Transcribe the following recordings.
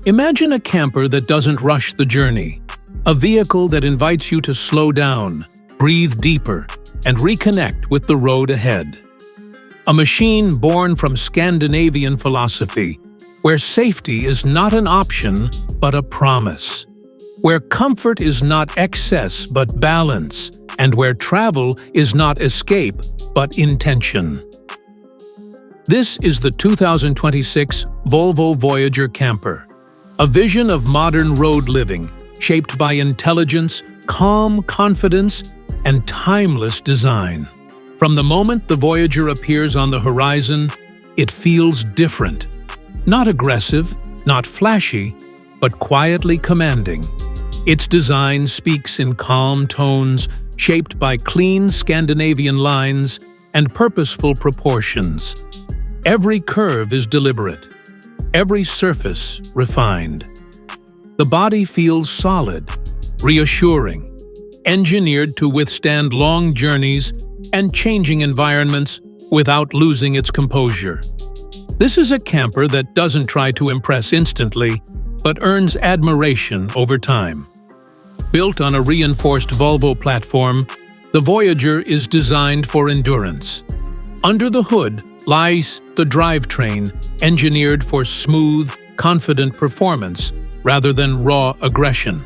Imagine a camper that doesn't rush the journey, a vehicle that invites you to slow down, breathe deeper, and reconnect with the road ahead. A machine born from Scandinavian philosophy, where safety is not an option but a promise, where comfort is not excess but balance, and where travel is not escape but intention. This is the 2026 Volvo Voyager Camper, a vision of modern road living shaped by intelligence, calm confidence, and timeless design. From the moment the Voyager appears on the horizon, it feels different. Not aggressive, not flashy, but quietly commanding. Its design speaks in calm tones, shaped by clean Scandinavian lines and purposeful proportions. Every curve is deliberate, every surface refined. The body feels solid, reassuring, engineered to withstand long journeys and changing environments without losing its composure. This is a camper that doesn't try to impress instantly, but earns admiration over time. Built on a reinforced Volvo platform, the Voyager is designed for endurance. Under the hood lies the drivetrain, engineered for smooth, confident performance rather than raw aggression.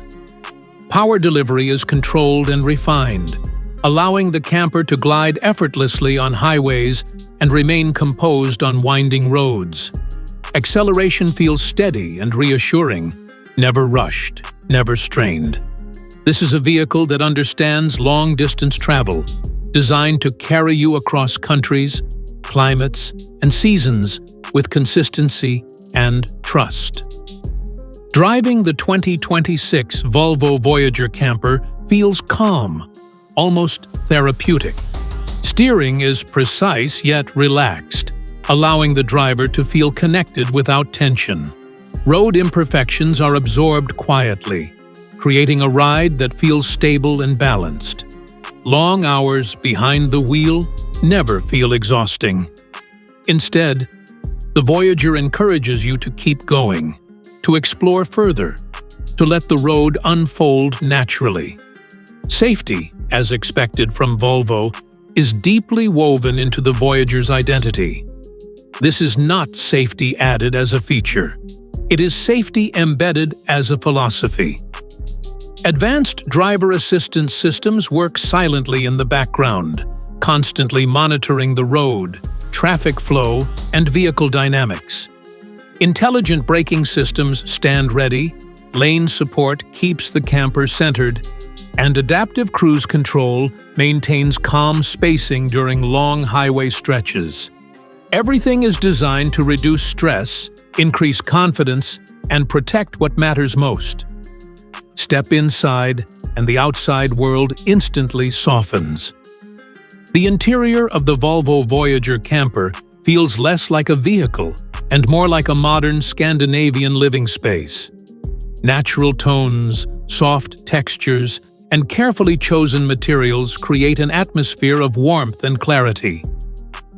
Power delivery is controlled and refined, allowing the camper to glide effortlessly on highways and remain composed on winding roads. Acceleration feels steady and reassuring, never rushed, never strained. This is a vehicle that understands long-distance travel, designed to carry you across countries, climates, and seasons with consistency and trust. Driving the 2026 Volvo Voyager Camper feels calm, almost therapeutic. Steering is precise yet relaxed, allowing the driver to feel connected without tension. Road imperfections are absorbed quietly, creating a ride that feels stable and balanced. Long hours behind the wheel never feel exhausting. Instead, the Voyager encourages you to keep going, to explore further, to let the road unfold naturally. Safety, as expected from Volvo, is deeply woven into the Voyager's identity. This is not safety added as a feature. It is safety embedded as a philosophy. Advanced driver assistance systems work silently in the background, constantly monitoring the road, traffic flow, and vehicle dynamics. Intelligent braking systems stand ready, lane support keeps the camper centered, and adaptive cruise control maintains calm spacing during long highway stretches. Everything is designed to reduce stress, increase confidence, and protect what matters most. Step inside, and the outside world instantly softens. The interior of the Volvo Voyager Camper feels less like a vehicle and more like a modern Scandinavian living space. Natural tones, soft textures, and carefully chosen materials create an atmosphere of warmth and clarity.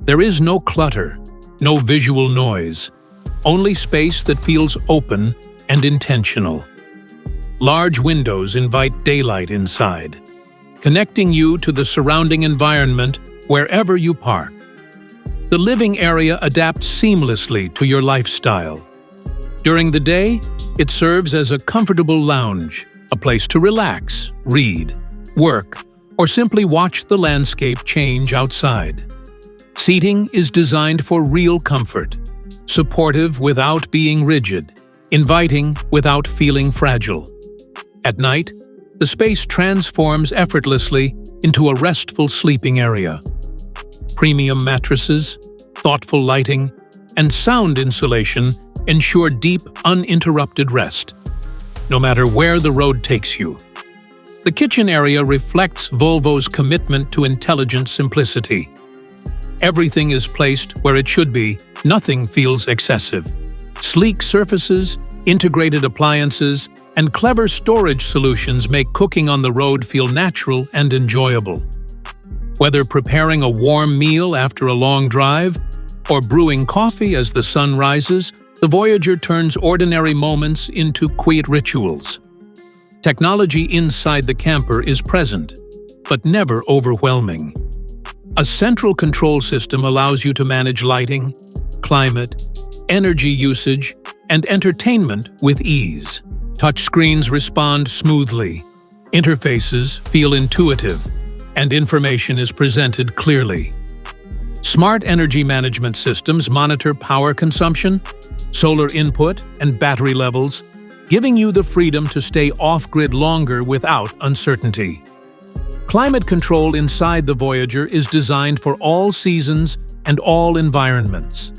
There is no clutter, no visual noise, only space that feels open and intentional. Large windows invite daylight inside, connecting you to the surrounding environment wherever you park. The living area adapts seamlessly to your lifestyle. During the day, it serves as a comfortable lounge, a place to relax, read, work, or simply watch the landscape change outside. Seating is designed for real comfort, supportive without being rigid, inviting without feeling fragile. At night, the space transforms effortlessly into a restful sleeping area. Premium mattresses, thoughtful lighting, and sound insulation ensure deep, uninterrupted rest, no matter where the road takes you. The kitchen area reflects Volvo's commitment to intelligent simplicity. Everything is placed where it should be, nothing feels excessive. Sleek surfaces, integrated appliances, and clever storage solutions make cooking on the road feel natural and enjoyable. Whether preparing a warm meal after a long drive or brewing coffee as the sun rises, the Voyager turns ordinary moments into quiet rituals. Technology inside the camper is present, but never overwhelming. A central control system allows you to manage lighting, climate, energy usage, and entertainment with ease. Touchscreens respond smoothly, interfaces feel intuitive, and information is presented clearly. Smart energy management systems monitor power consumption, solar input, and battery levels, giving you the freedom to stay off-grid longer without uncertainty. Climate control inside the Voyager is designed for all seasons and all environments.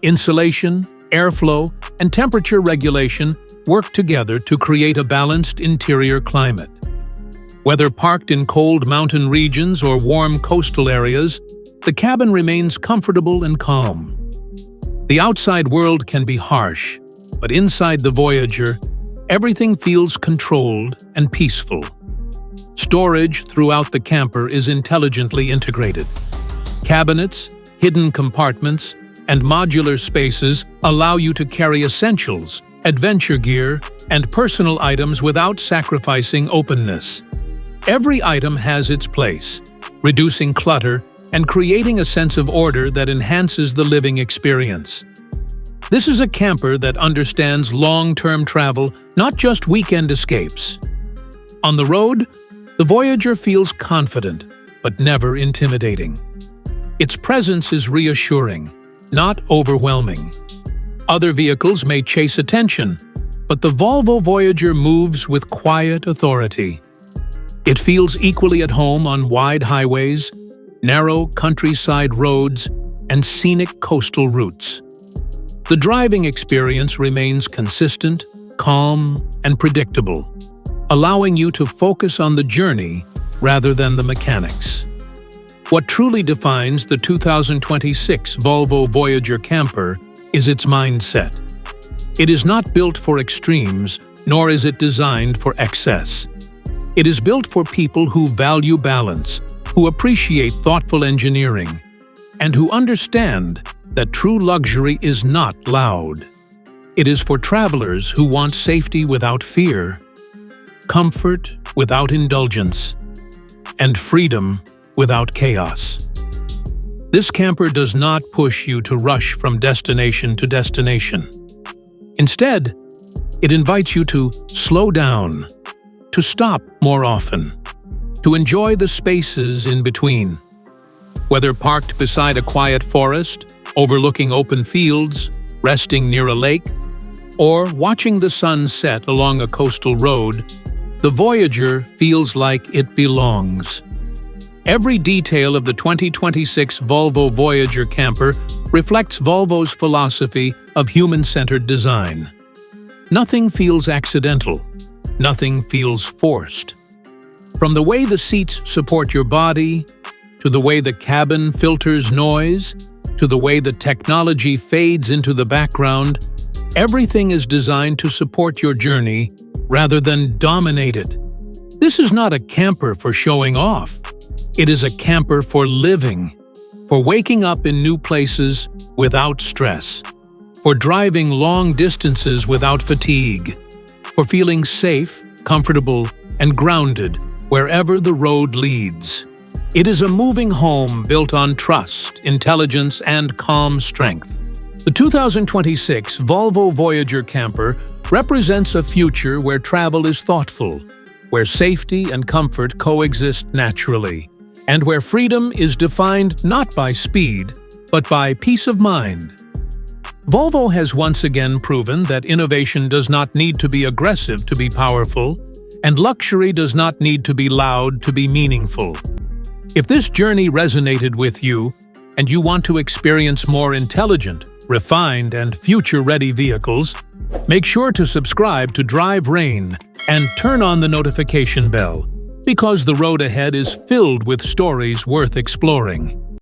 Insulation, airflow, and temperature regulation work together to create a balanced interior climate. Whether parked in cold mountain regions or warm coastal areas, the cabin remains comfortable and calm. The outside world can be harsh, but inside the Voyager, everything feels controlled and peaceful. Storage throughout the camper is intelligently integrated. Cabinets, hidden compartments, and modular spaces allow you to carry essentials, adventure gear, and personal items without sacrificing openness. Every item has its place, reducing clutter and creating a sense of order that enhances the living experience. This is a camper that understands long-term travel, not just weekend escapes. On the road, the Voyager feels confident, but never intimidating. Its presence is reassuring, not overwhelming. Other vehicles may chase attention, but the Volvo Voyager moves with quiet authority. It feels equally at home on wide highways, narrow countryside roads, and scenic coastal routes. The driving experience remains consistent, calm, and predictable, allowing you to focus on the journey rather than the mechanics. What truly defines the 2026 Volvo Voyager Camper is its mindset. It is not built for extremes, nor is it designed for excess. It is built for people who value balance, who appreciate thoughtful engineering, and who understand that true luxury is not loud. It is for travelers who want safety without fear, comfort without indulgence, and freedom without chaos. This camper does not push you to rush from destination to destination. Instead, it invites you to slow down, to stop more often, to enjoy the spaces in between. Whether parked beside a quiet forest, overlooking open fields, resting near a lake, or watching the sun set along a coastal road, the Voyager feels like it belongs. Every detail of the 2026 Volvo Voyager Camper reflects Volvo's philosophy of human-centered design. Nothing feels accidental. Nothing feels forced. From the way the seats support your body, to the way the cabin filters noise, to the way the technology fades into the background, everything is designed to support your journey rather than dominate it. This is not a camper for showing off. It is a camper for living, for waking up in new places without stress, for driving long distances without fatigue, for feeling safe, comfortable, and grounded wherever the road leads. It is a moving home built on trust, intelligence, and calm strength. The 2026 Volvo Voyager Camper represents a future where travel is thoughtful, where safety and comfort coexist naturally, and where freedom is defined not by speed, but by peace of mind. Volvo has once again proven that innovation does not need to be aggressive to be powerful, and luxury does not need to be loud to be meaningful. If this journey resonated with you, and you want to experience more intelligent, refined, and future-ready vehicles, make sure to subscribe to Drive Rain and turn on the notification bell, because the road ahead is filled with stories worth exploring.